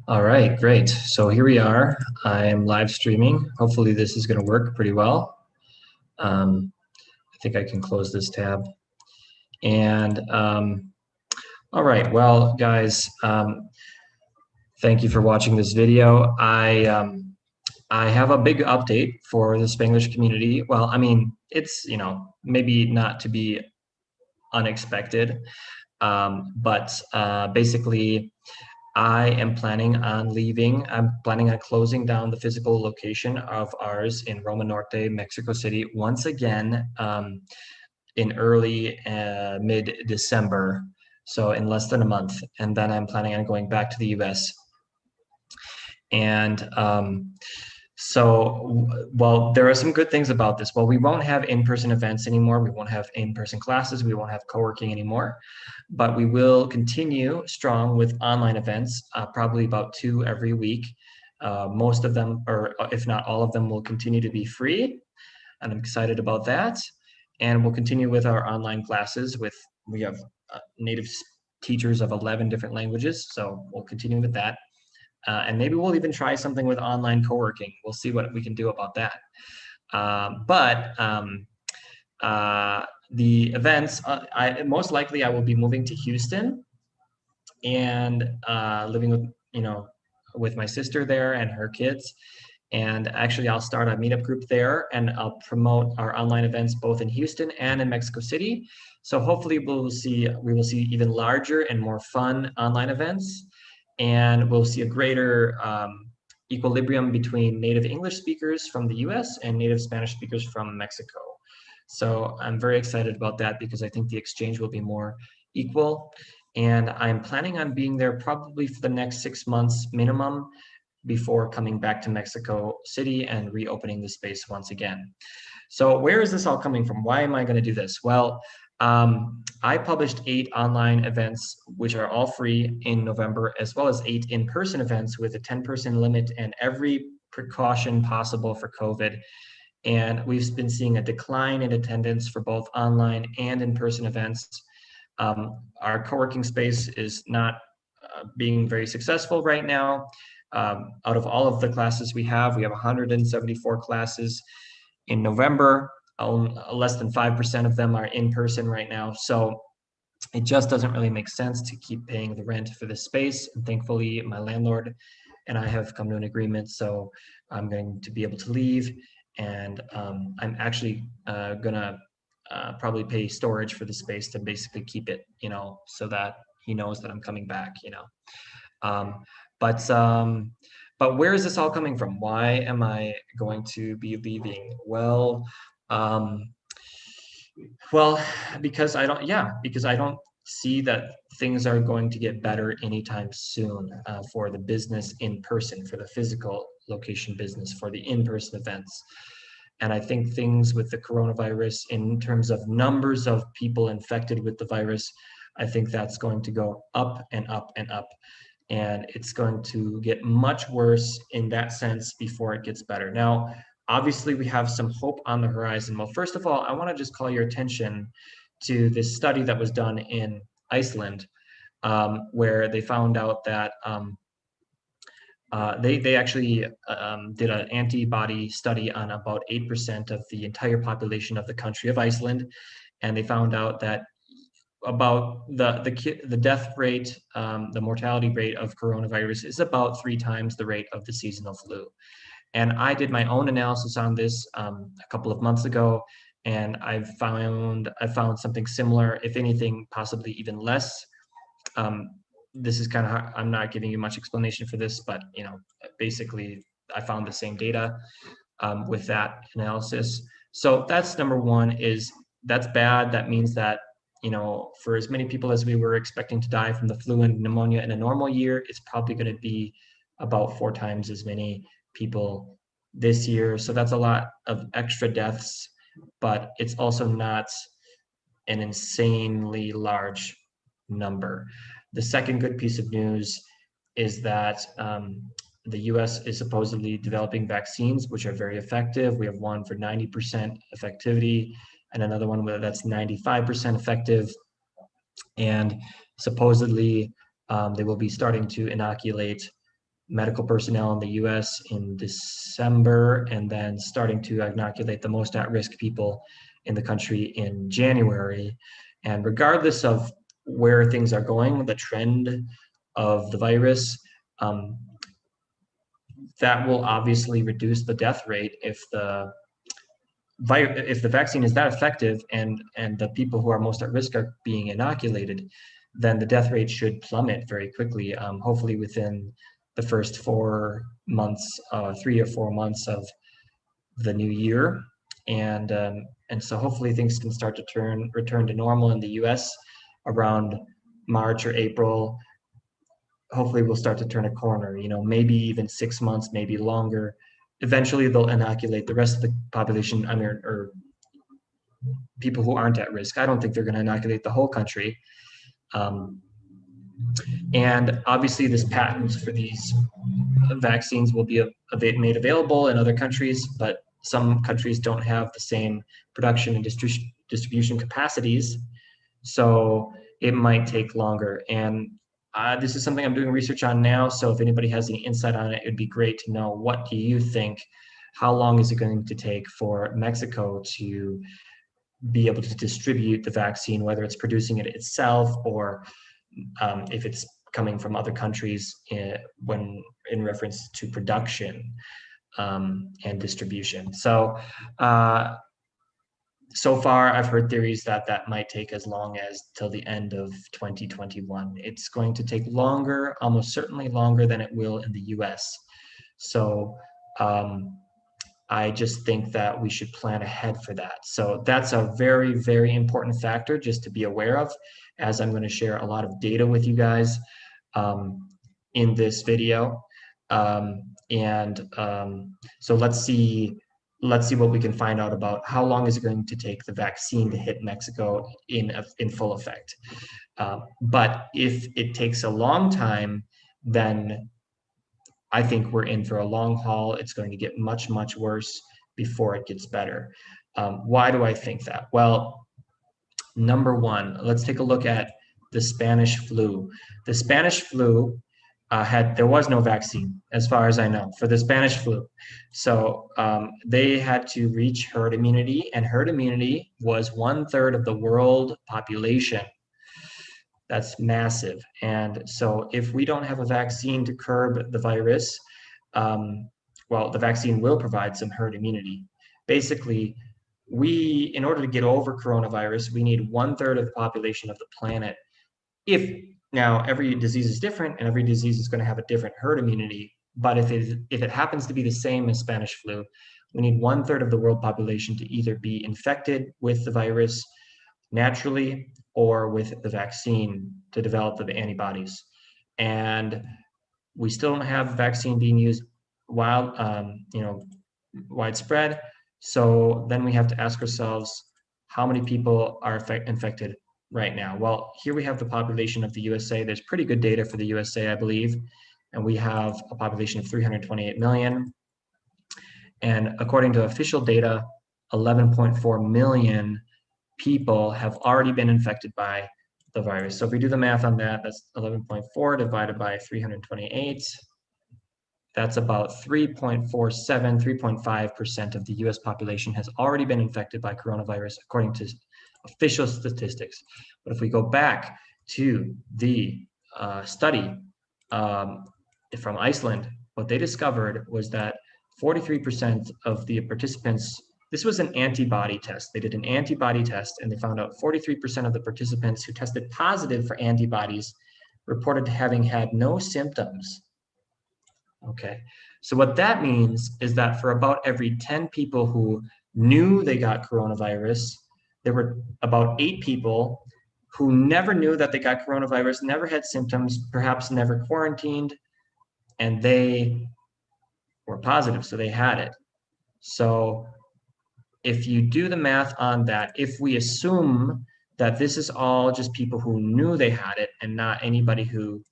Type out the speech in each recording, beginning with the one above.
All right, great. So here we are. I am live streaming. Hopefully this is going to work pretty well. I think I can close this tab. And all right, well, guys, thank you for watching this video. I have a big update for the Spanglish community. Well, I mean, it's, maybe not to be unexpected, but basically, I am planning on leaving. I'm planning on closing down the physical location of ours in Roma Norte, Mexico City, once again in early mid-December, so in less than a month. And then I'm planning on going back to the US. And well, there are some good things about this. Well, we won't have in-person events anymore. We won't have in-person classes. We won't have co-working anymore. But we will continue strong with online events, probably about 2 every week. Most of them, or if not all of them, will continue to be free. And I'm excited about that. And we'll continue with our online classes. We have native teachers of 11 different languages. So we'll continue with that. And maybe we'll even try something with online co-working. We'll see what we can do about that. The events, most likely I will be moving to Houston and living with my sister there and her kids. And actually, I'll start a meetup group there, and I'll promote our online events both in Houston and in Mexico City. So hopefully, we will see even larger and more fun online events, and we'll see a greater equilibrium between native English speakers from the US and native Spanish speakers from Mexico. So I'm very excited about that because I think the exchange will be more equal. And I'm planning on being there probably for the next 6 months minimum before coming back to Mexico City and reopening the space once again. So where is this all coming from? Why am I going to do this? Well, I published 8 online events, which are all free in November, as well as 8 in-person events with a 10-person limit and every precaution possible for COVID. And we've been seeing a decline in attendance for both online and in-person events. Our co-working space is not being very successful right now. Out of all of the classes we have 174 classes in November. Less than 5% of them are in person right now. So it just doesn't really make sense to keep paying the rent for this space. And thankfully, my landlord and I have come to an agreement. So I'm going to be able to leave. And I'm actually gonna probably pay storage for the space to basically keep it, so that he knows that I'm coming back, But where is this all coming from? Why am I going to be leaving? Well, because I don't see that things are going to get better anytime soon for the business in person, for the physical location business, for the in-person events. And I think things with the coronavirus, in terms of numbers of people infected with the virus, I think that's going to go up and up and up. And it's going to get much worse in that sense before it gets better. Now, obviously, we have some hope on the horizon. Well, first of all, I want to just call your attention to this study that was done in Iceland, where they found out that they actually did an antibody study on about 8% of the entire population of the country of Iceland, and they found out that about the death rate, the mortality rate of coronavirus is about 3 times the rate of the seasonal flu. And I did my own analysis on this a couple of months ago, and I found something similar, if anything, possibly even less. This is kind of, I'm not giving you much explanation for this, but basically I found the same data with that analysis. So that's number one. That's bad. That means that for as many people as we were expecting to die from the flu and pneumonia in a normal year, it's probably going to be about 4 times as many people this year. So that's a lot of extra deaths, but it's also not an insanely large number. The second good piece of news is that the US is supposedly developing vaccines, which are very effective. We have one for 90% effectivity and another one that's 95% effective. And supposedly they will be starting to inoculate medical personnel in the US in December, and then starting to inoculate the most at-risk people in the country in January. And regardless of where things are going, the trend of the virus, that will obviously reduce the death rate if the vaccine is that effective and the people who are most at risk are being inoculated, then the death rate should plummet very quickly, hopefully within the first 4 months, 3 or 4 months of the new year. And so hopefully things can start to return to normal in the US around March or April. Hopefully we'll start to turn a corner, maybe even 6 months, maybe longer. Eventually they'll inoculate the rest of the population, or people who aren't at risk. I don't think they're going to inoculate the whole country. And obviously this patents for these vaccines will be made available in other countries, but some countries don't have the same production and distribution capacities. So it might take longer. And this is something I'm doing research on now. So if anybody has any insight on it, it'd be great to know. What do you think? How long is it going to take for Mexico to be able to distribute the vaccine, whether it's producing it itself or if it's coming from other countries when in reference to production and distribution. So so far, I've heard theories that might take as long as till the end of 2021. It's going to take longer, almost certainly longer than it will in the US. So I just think that we should plan ahead for that. So that's a very, very important factor just to be aware of, as I'm going to share a lot of data with you guys in this video. So let's see what we can find out about how long is it going to take the vaccine to hit Mexico in full effect. But if it takes a long time, then I think we're in for a long haul. It's going to get much, much worse before it gets better. Why do I think that? Well, number one, let's take a look at the Spanish flu. The Spanish flu there was no vaccine, as far as I know, for the Spanish flu. So they had to reach herd immunity, and herd immunity was 1/3 of the world population. That's massive. And so if we don't have a vaccine to curb the virus, well, the vaccine will provide some herd immunity. Basically, in order to get over coronavirus, we need 1/3 of the population of the planet. Now, every disease is different, and every disease is going to have a different herd immunity. But if it happens to be the same as Spanish flu, we need 1/3 of the world population to either be infected with the virus naturally or with the vaccine to develop the antibodies. And we still don't have vaccine being used widespread. So then we have to ask ourselves, how many people are infected right now? Well, here we have the population of the USA. There's pretty good data for the USA, I believe. And we have a population of 328 million. And according to official data, 11.4 million people have already been infected by the virus. So if we do the math on that, that's 11.4 divided by 328. That's about 3.47, 3.5% of the US population has already been infected by coronavirus, according to official statistics. But if we go back to the study from Iceland, what they discovered was that 43% of the participants, this was an antibody test. They did an antibody test, and they found out 43% of the participants who tested positive for antibodies reported having had no symptoms. Okay, so what that means is that for about every 10 people who knew they got coronavirus, there were about 8 people who never knew that they got coronavirus, never had symptoms, perhaps never quarantined, and they were positive, so they had it. So if you do the math on that, if we assume that this is all just people who knew they had it and not anybody who,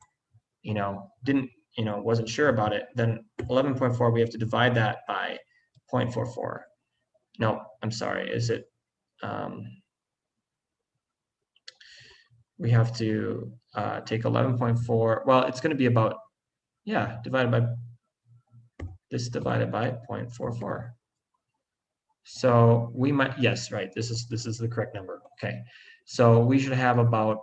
didn't, wasn't sure about it, then 11.4, we have to divide that by 0.44. No, I'm sorry, is it, we have to take 11.4, well, it's going to be about Yeah, divided by 0.44. So we might, yes, right. This is the correct number. Okay, so we should have about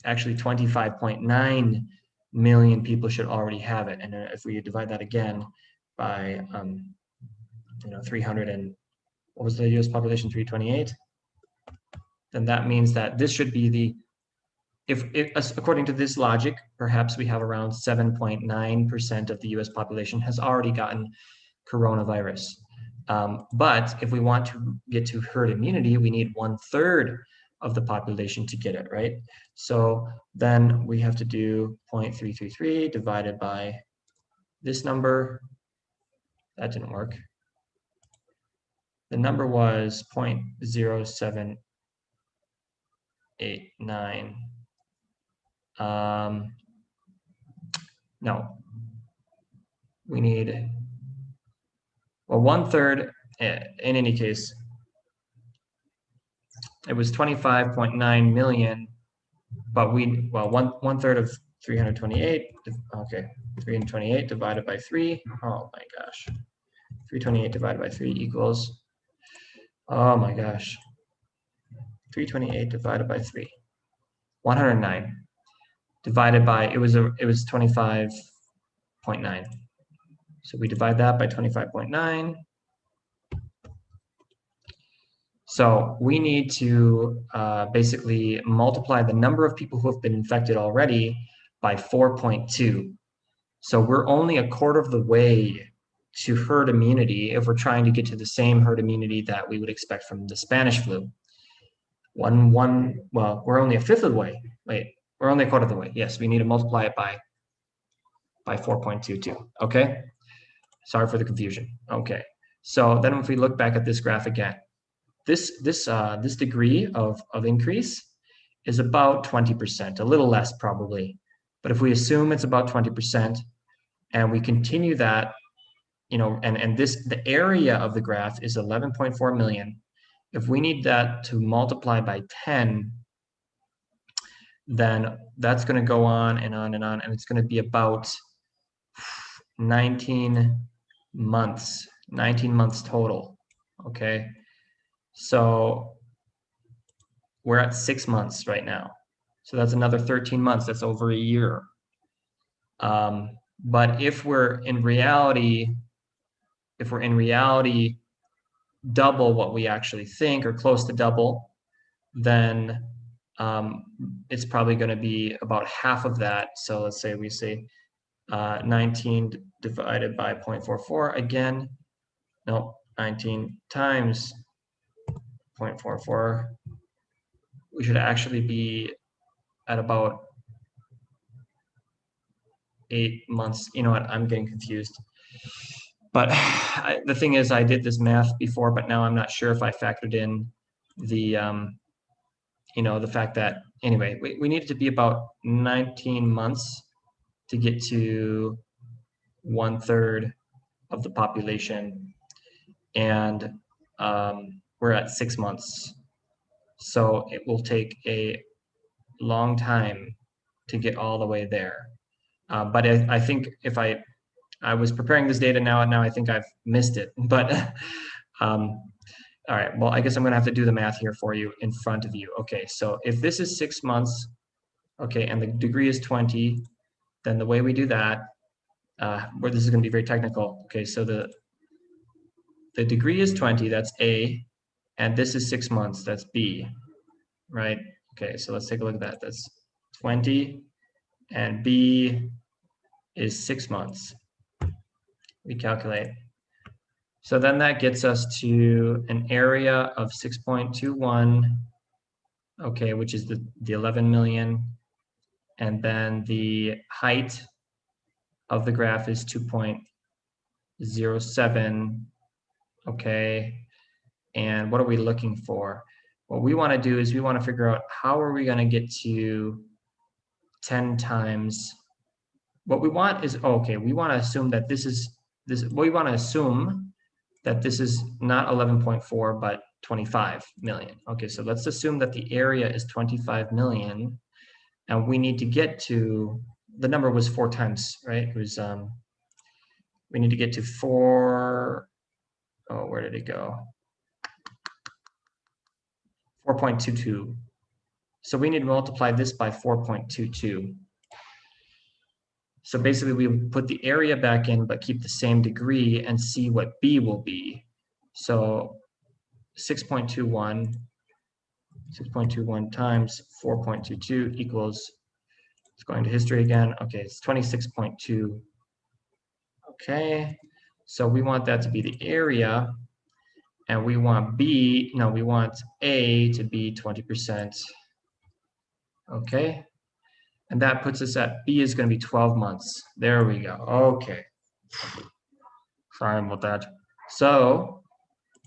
actually 25.9 million people should already have it, and if we divide that again by 300 and what was the U.S. population, 328, then that means that this should be the, if according to this logic, perhaps we have around 7.9% of the U.S. population has already gotten coronavirus. But if we want to get to herd immunity, we need 1/3 of the population to get it, right? So then we have to do 0.333 divided by this number. That didn't work. The number was 0.0789. No, we need, well, 1/3, in any case, it was 25.9 million, but one-third of 328, okay, 328 divided by 3, oh my gosh, 328 divided by 3 equals, oh my gosh, 328 divided by 3, 109, divided by, it was 25.9. So we divide that by 25.9. So we need to basically multiply the number of people who have been infected already by 4.2. So we're only a quarter of the way to herd immunity if we're trying to get to the same herd immunity that we would expect from the Spanish flu. Well, we're only a fifth of the way. Wait, we're only a quarter of the way. Yes, we need to multiply it by 4.22. Okay. Sorry for the confusion. Okay. So then if we look back at this graph again, this degree of increase is about 20%, a little less probably. But if we assume it's about 20% and we continue that, and the area of the graph is 11.4 million. If we need that to multiply by 10, then that's going to go on and on and on, and it's going to be about 19 months total. Okay. So we're at 6 months right now. So that's another 13 months. That's over a year. But if we're in reality double what we actually think, or close to double, then it's probably going to be about half of that. So let's say we say 19 divided by 0.44 again. No, 19 times 0.44. We should actually be at about 8 months. You know what? I'm getting confused. But the thing is, I did this math before, but now I'm not sure if I factored in the, the fact that, anyway, we needed to be about 19 months to get to 1/3 of the population. And we're at 6 months. So it will take a long time to get all the way there. But I think if I was preparing this data now, and now I think I've missed it. But all right, well, I guess I'm going to have to do the math here for you in front of you. Okay, so if this is 6 months, okay, and the degree is 20, then the way we do that, where this is going to be very technical. Okay, so the degree is 20, that's A, and this is 6 months, that's B, right? Okay, so let's take a look at that. That's 20, and B is 6 months. We calculate. So then that gets us to an area of 6.21, okay, which is the 11 million. And then the height of the graph is 2.07, okay. And what are we looking for? What we want to do is we want to figure out how are we going to get to 10 times. What we want is, okay, we want to assume that this is not 11.4, but 25 million. Okay, so let's assume that the area is 25 million, and we need to get to the number was 4 times, right? It was, we need to get to 4, oh, where did it go? 4.22. So we need to multiply this by 4.22. So basically we put the area back in, but keep the same degree and see what B will be. So 6.21 times 4.22 equals, it's going to history again. Okay, it's 26.2. Okay, so we want that to be the area, and we want B, no, we want A to be 20%. Okay, and that puts us at B is going to be 12 months. There we go. Okay, sorry about that. So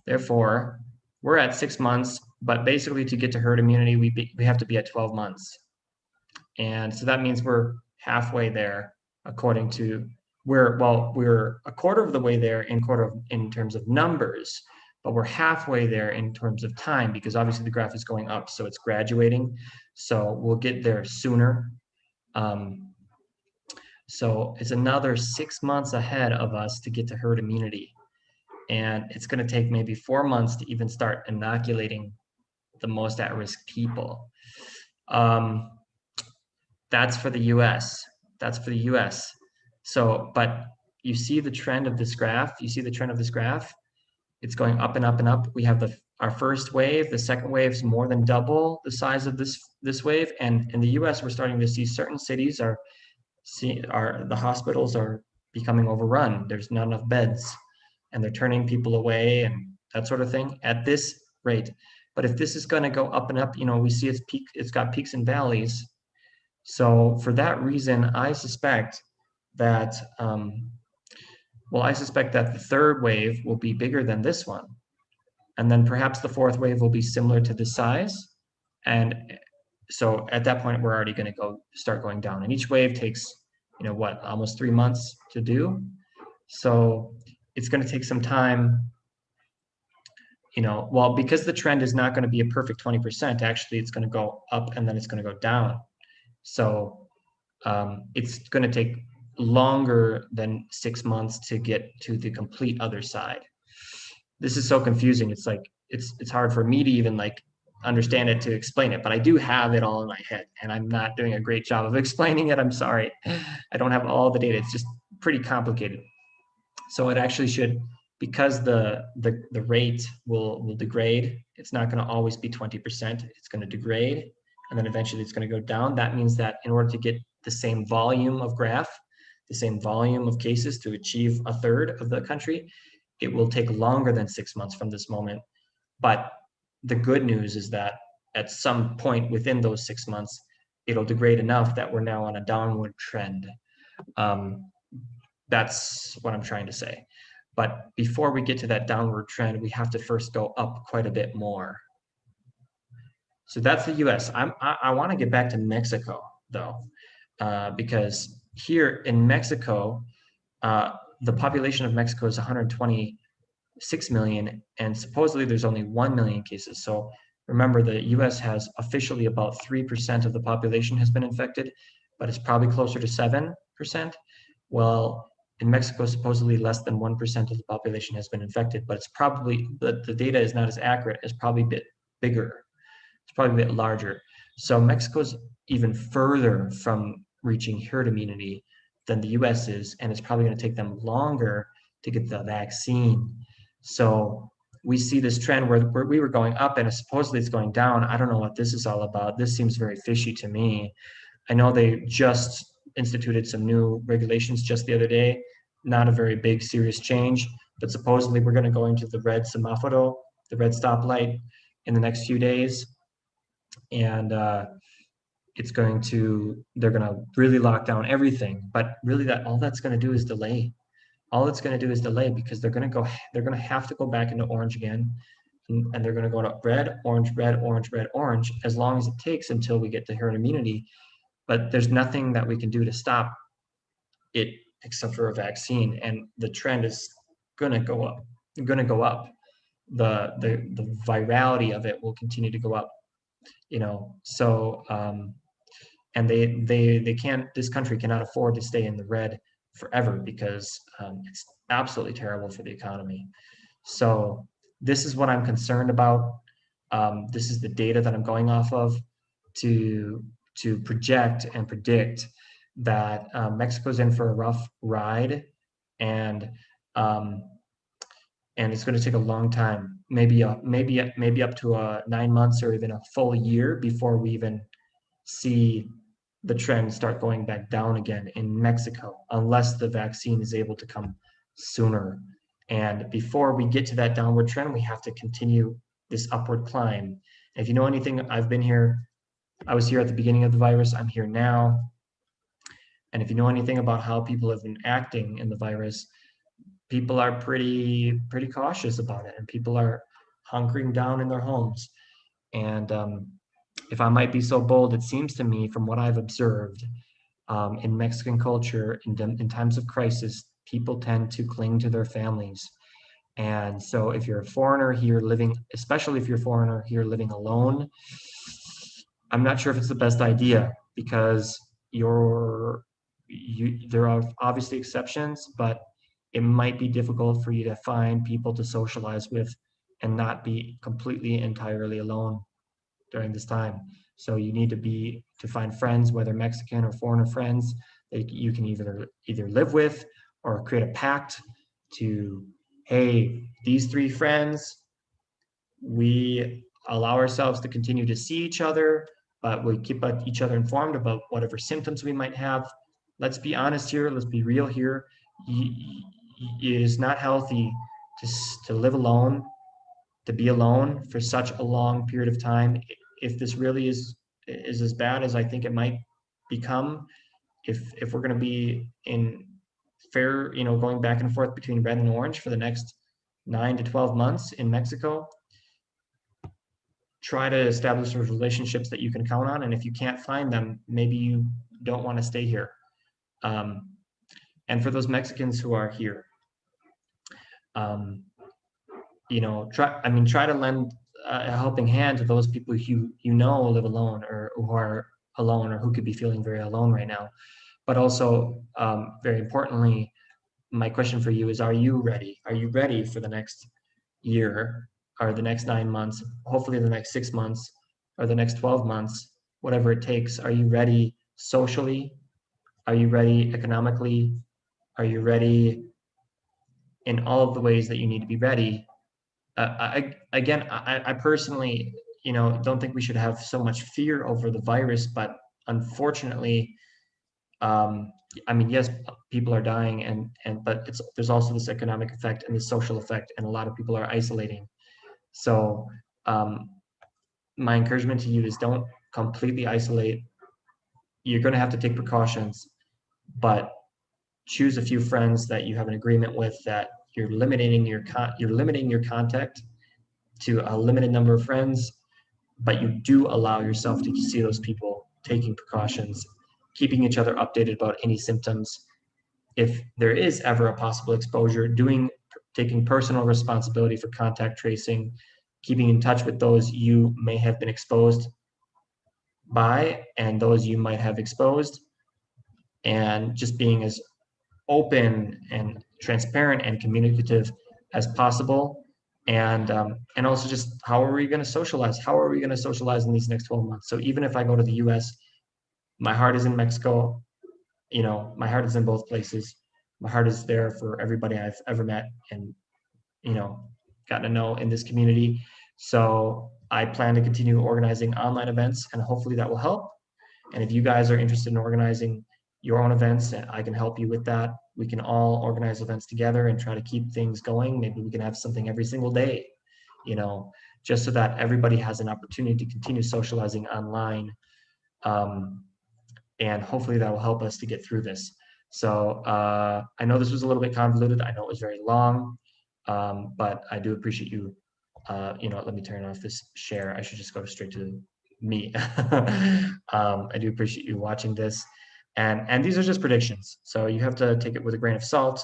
therefore, we're at 6 months, but basically to get to herd immunity, we have to be at 12 months. And so that means we're halfway there, according to, we're a quarter of the way there in terms of numbers, but we're halfway there in terms of time, because obviously the graph is going up, so it's graduating. So we'll get there sooner. So it's another 6 months ahead of us to get to herd immunity. And it's going to take maybe 4 months to even start inoculating the most at-risk people. That's for the US. That's for the US. So, but you see the trend of this graph? You see the trend of this graph? It's going up and up and up. We have our first wave. The second wave is more than double the size of this wave. And in the US, we're starting to see certain cities the hospitals are becoming overrun. There's not enough beds, and they're turning people away and that sort of thing at this rate. But if this is going to go up and up, we see it's got peaks and valleys. So for that reason, I suspect that the third wave will be bigger than this one, and then perhaps the fourth wave will be similar to this size. And so at that point, we're already going to start going down. And each wave takes, almost 3 months to do. So it's going to take some time. Because the trend is not going to be a perfect 20%. Actually, it's going to go up and then it's going to go down. So it's going to take longer than 6 months to get to the complete other side. This is so confusing. It's like, it's hard for me to even understand it, to explain it, but I do have it all in my head, and I'm not doing a great job of explaining it. I'm sorry. I don't have all the data. It's just pretty complicated. So it actually should, because the rate will degrade, it's not going to always be 20%. It's going to degrade, and then eventually it's going to go down. That means that in order to get the same volume of graph, the same volume of cases to achieve a third of the country, it will take longer than 6 months from this moment. But the good news is that at some point within those 6 months, it'll degrade enough that we're now on a downward trend. That's what I'm trying to say. But before we get to that downward trend, we have to first go up quite a bit more. So that's the US. I want to get back to Mexico, though, because here in Mexico, the population of Mexico is 126 million, and supposedly there's only 1 million cases. So remember, the US has officially about 3% of the population has been infected, but it's probably closer to 7%. Well, in Mexico, supposedly less than 1% of the population has been infected, but it's probably, the data is not as accurate. It's probably a bit bigger. It's probably a bit larger. So Mexico's even further from reaching herd immunity than the US is, and it's probably going to take them longer to get the vaccine. So we see this trend where we were going up and supposedly it's going down. I don't know what this is all about. This seems very fishy to me. I know they just instituted some new regulations just the other day, not a very big serious change, but supposedly we're going to go into the red semáforo, the red stoplight, in the next few days. And they're going to really lock down everything. But really all that's going to do is delay. All it's going to do is delay, because they're going to have to go back into orange again. And they're going to go to red, orange, red, orange, red, orange, as long as it takes until we get to herd immunity. But there's nothing that we can do to stop it except for a vaccine. And the trend is going to go up. The virality of it will continue to go up. So and they can't. This country cannot afford to stay in the red forever because it's absolutely terrible for the economy. So this is what I'm concerned about. This is the data that I'm going off of to project and predict that Mexico's in for a rough ride, and um, it's going to take a long time, maybe up to 9 months or even a full year before we even see the trend start going back down again in Mexico, unless the vaccine is able to come sooner. And before we get to that downward trend, we have to continue this upward climb. If you know anything, I've been here. I was here at the beginning of the virus. I'm here now. And if you know anything about how people have been acting in the virus, people are pretty cautious about it, and people are hunkering down in their homes. And if I might be so bold, it seems to me from what I've observed in Mexican culture, in times of crisis, people tend to cling to their families. And so if you're a foreigner here living, especially if you're a foreigner here living alone, I'm not sure if it's the best idea, because there are obviously exceptions, but it might be difficult for you to find people to socialize with and not be completely entirely alone during this time. So you need to find friends, whether Mexican or foreigner friends, that you can either live with or create a pact to, hey, these three friends, we allow ourselves to continue to see each other, but we keep each other informed about whatever symptoms we might have. Let's be honest here. Let's be real here. It is not healthy to live alone, to be alone for such a long period of time. If this really is as bad as I think it might become, if we're going to be in fair, going back and forth between red and orange for the next 9 to 12 months in Mexico, try to establish those relationships that you can count on. And if you can't find them, maybe you don't want to stay here. And for those Mexicans who are here, try to lend a helping hand to those people who live alone, or who are alone, or who could be feeling very alone right now. But also, very importantly, my question for you is: Are you ready? Are you ready for the next year, or the next 9 months? Hopefully, the next 6 months, or the next 12 months, whatever it takes. Are you ready socially? Are you ready economically? Are you ready in all of the ways that you need to be ready? I personally, don't think we should have so much fear over the virus, but unfortunately, yes, people are dying, but there's also this economic effect and the social effect, and a lot of people are isolating. So, my encouragement to you is, don't completely isolate. You're going to have to take precautions, but choose a few friends that you have an agreement with, that you're limiting your contact to a limited number of friends, but you do allow yourself to see those people, taking precautions, keeping each other updated about any symptoms. If there is ever a possible exposure, taking personal responsibility for contact tracing, keeping in touch with those you may have been exposed by and those you might have exposed, and just being as open and transparent and communicative as possible. And also, just how are we going to socialize? How are we going to socialize in these next 12 months? So even if I go to the US, my heart is in Mexico. My heart is in both places. My heart is there for everybody I've ever met and, gotten to know in this community. So I plan to continue organizing online events, and hopefully that will help. And if you guys are interested in organizing your own events, I can help you with that. We can all organize events together and try to keep things going. Maybe we can have something every single day, just so that everybody has an opportunity to continue socializing online. And hopefully that will help us to get through this. So I know this was a little bit convoluted. I know it was very long, but I do appreciate you. Let me turn off this share. I should just go straight to me. I do appreciate you watching this. And these are just predictions, so you have to take it with a grain of salt.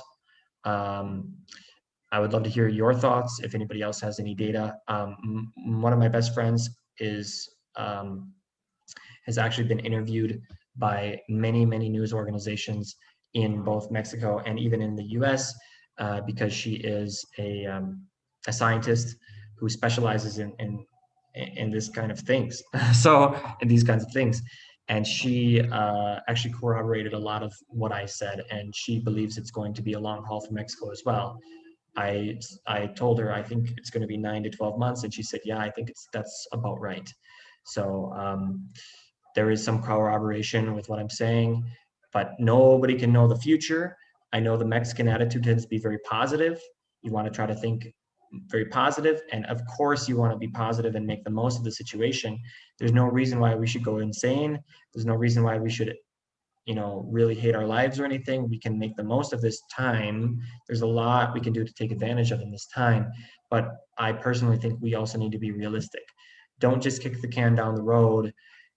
I would love to hear your thoughts if anybody else has any data. One of my best friends has actually been interviewed by many, many news organizations in both Mexico and even in the US, because she is a scientist who specializes in this kind of things. So, in these kinds of things. And she actually corroborated a lot of what I said, and she believes it's going to be a long haul for Mexico as well. I told her I think it's going to be 9 to 12 months, and she said, yeah, I think that's about right. So there is some corroboration with what I'm saying, but nobody can know the future. I know the Mexican attitude tends to be very positive. You want to try to think very positive, and of course you want to be positive and make the most of the situation. There's no reason why we should go insane. There's no reason why we should really hate our lives or anything. We can make the most of this time. There's a lot we can do to take advantage of in this time, but I personally think we also need to be realistic. Don't just kick the can down the road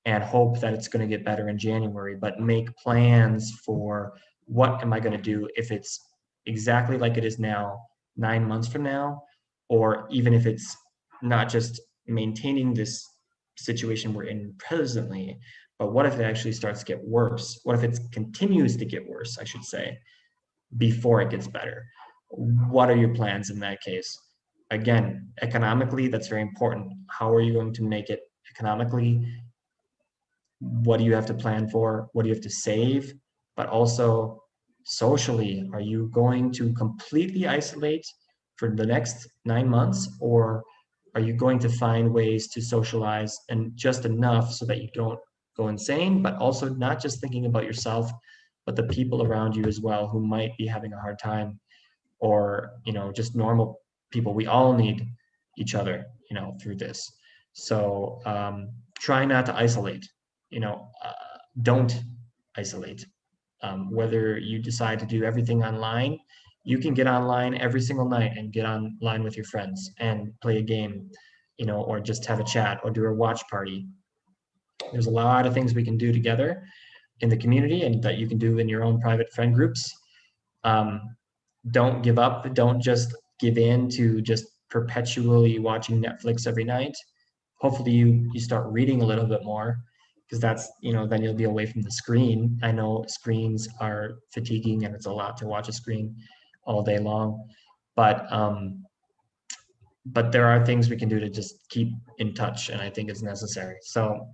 and hope that it's going to get better in January, but make plans for what am I going to do if it's exactly like it is now, 9 months from now, or even if it's not just maintaining this situation we're in presently, but what if it actually starts to get worse? What if it continues to get worse, I should say, before it gets better? What are your plans in that case? Again, economically, that's very important. How are you going to make it economically? What do you have to plan for? What do you have to save? But also socially, are you going to completely isolate for the next 9 months, or are you going to find ways to socialize and just enough so that you don't go insane, but also not just thinking about yourself, but the people around you as well who might be having a hard time, or just normal people. We all need each other, through this. So try not to isolate. Don't isolate. Whether you decide to do everything online, you can get online every single night and get online with your friends and play a game, or just have a chat or do a watch party. There's a lot of things we can do together in the community and that you can do in your own private friend groups. Don't give up. Don't just give in to just perpetually watching Netflix every night. Hopefully you start reading a little bit more, because that's, then you'll be away from the screen. I know screens are fatiguing and it's a lot to watch a screen all day long, but there are things we can do to just keep in touch, and I think it's necessary. So